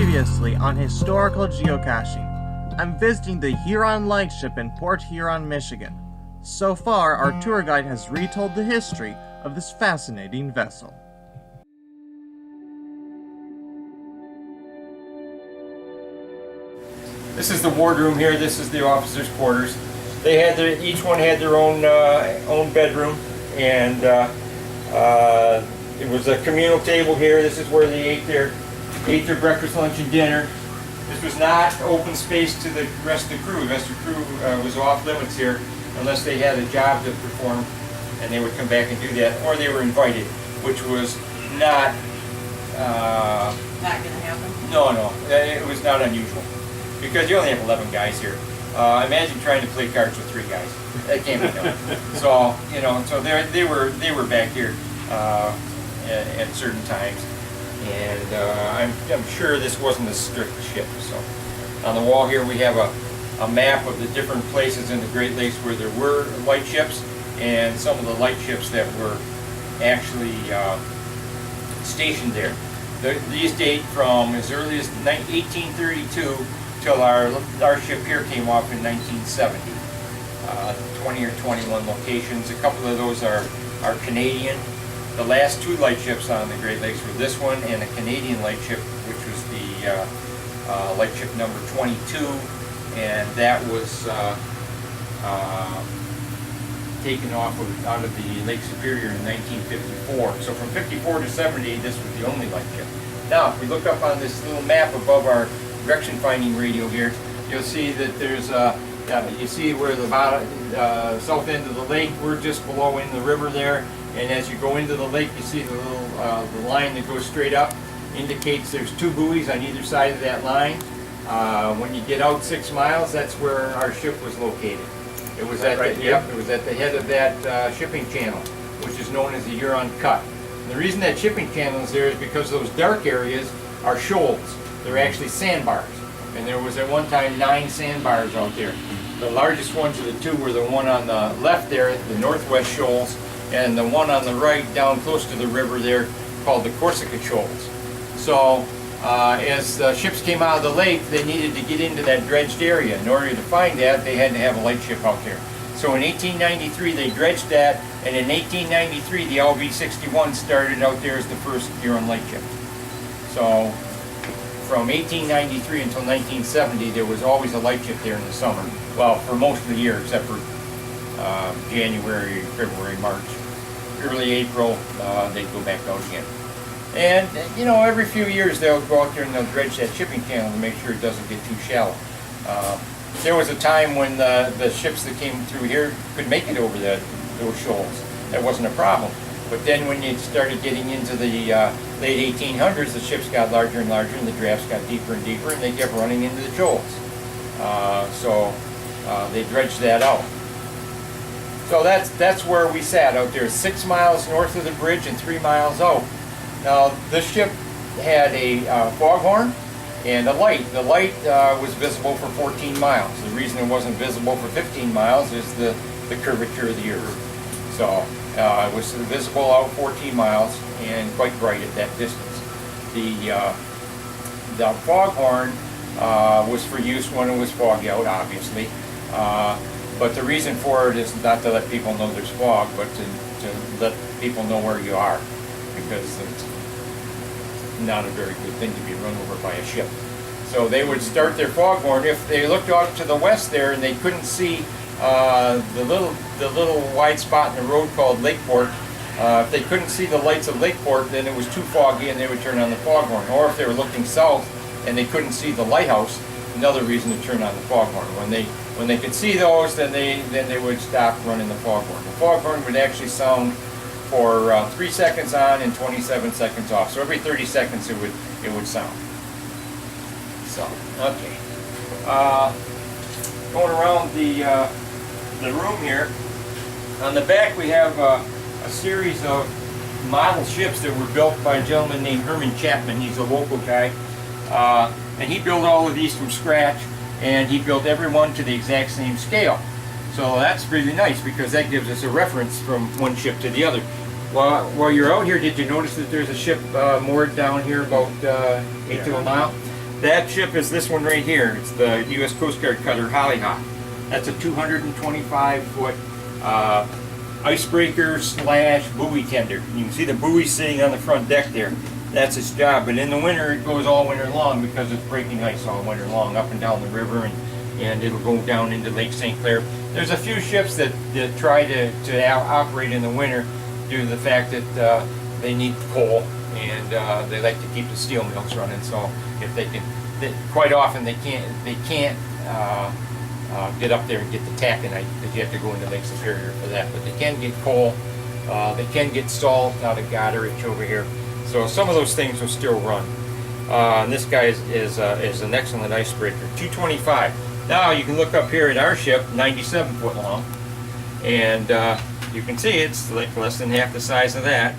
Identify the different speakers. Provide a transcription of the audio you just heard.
Speaker 1: Previously on Historical Geocaching, I'm visiting the Huron Lightship in Port Huron, Michigan. So far, our tour guide has retold the history of this fascinating vessel.
Speaker 2: This is the wardroom here. This is the officers' quarters. They had each one had their own bedroom, and it was a communal table here. This is where they ate their breakfast, lunch, and dinner. This was not open space to the rest of the crew. The rest of the crew was off limits here unless they had a job to perform, and they would come back and do that, or they were invited, which was not
Speaker 3: Not gonna happen.
Speaker 2: no, it was not unusual because you only have 11 guys here. Imagine trying to play cards with 3 guys. That can't be done. So so they were back here at certain times, and I'm sure this wasn't a strict ship. So on the wall here we have a map of the different places in the Great Lakes where there were lightships, and some of the lightships that were actually stationed there. These date from as early as 1832 till our ship here came off in 1970. 20 or 21 locations. A couple of those are Canadian. The last 2 lightships on the Great Lakes were this one and a Canadian lightship, which was the lightship number 22, and that was taken off out of the Lake Superior in 1954. So from 54 to 70, this was the only lightship. Now, if we look up on this little map above our direction finding radio here, you'll see that there's you see where the bottom, south end of the lake, we're just below in the river there, and as you go into the lake you see the little the line that goes straight up indicates there's 2 buoys on either side of that line. When you get out 6 miles, that's where our ship was located. It was at it was at the head of that shipping channel, which is known as the Huron Cut. And the reason that shipping channel is there is because those dark areas are shoals. They're actually sandbars, and there was at one time 9 sandbars out there. The largest ones of the 2 were the one on the left there, the northwest shoals, and the one on the right down close to the river there called the Corsica shoals. So as the ships came out of the lake, they needed to get into that dredged area. In order to find that, they had to have a lightship out there. So in 1893 they dredged that, and in 1893 the LV-61 started out there as the first Huron lightship. So from 1893 until 1970, there was always a lightship there in the summer. Well, for most of the year, except for January, February, March. Early April, they'd go back out again. And, every few years they'll go out there and they'll dredge that shipping channel to make sure it doesn't get too shallow. There was a time when the ships that came through here could make it over those shoals. That wasn't a problem. But then when you started getting into the late 1800s, the ships got larger and larger, and the drafts got deeper and deeper, and they kept running into the shoals. So they dredged that out. So that's where we sat out there, 6 miles north of the bridge and 3 miles out. Now this ship had a foghorn and a light. The light was visible for 14 miles. The reason it wasn't visible for 15 miles is the curvature of the earth. So it was visible out 14 miles and quite bright at that distance. The foghorn was for use when it was foggy out, obviously. But the reason for it is not to let people know there's fog, but to let people know where you are, because it's not a very good thing to be run over by a ship. So they would start their foghorn if they looked out to the west there and they couldn't see the little wide spot in the road called Lakeport. If they couldn't see the lights of Lakeport, then it was too foggy and they would turn on the foghorn. Or if they were looking south and they couldn't see the lighthouse, another reason to turn on the foghorn. When they could see those, then they would stop running the foghorn. The foghorn would actually sound for 3 seconds on and 27 seconds off. So every 30 seconds it would sound. So okay, going around the room here. On the back we have a series of model ships that were built by a gentleman named Herman Chapman. He's a local guy, and he built all of these from scratch, and he built every one to the exact same scale. So that's really nice because that gives us a reference from one ship to the other. While you're out here, did you notice that there's a ship moored down here about 8 to a mile? That ship is this one right here. It's the U.S. Coast Guard cutter Hollyhock. That's a 225-foot icebreaker slash buoy tender. You can see the buoy sitting on the front deck there. That's its job. But in the winter, it goes all winter long because it's breaking ice all winter long up and down the river, and it'll go down into Lake St. Clair. There's a few ships that try to operate in the winter due to the fact that they need coal, and they like to keep the steel mills running. So if they can, quite often they can't get up there and get the taconite because you have to go into Lake Superior for that. But they can get coal. They can get salt out of Goderich over here. So some of those things will still run. And this guy is an excellent icebreaker, 225. Now you can look up here at our ship, 97 foot long, and you can see it's like less than half the size of that.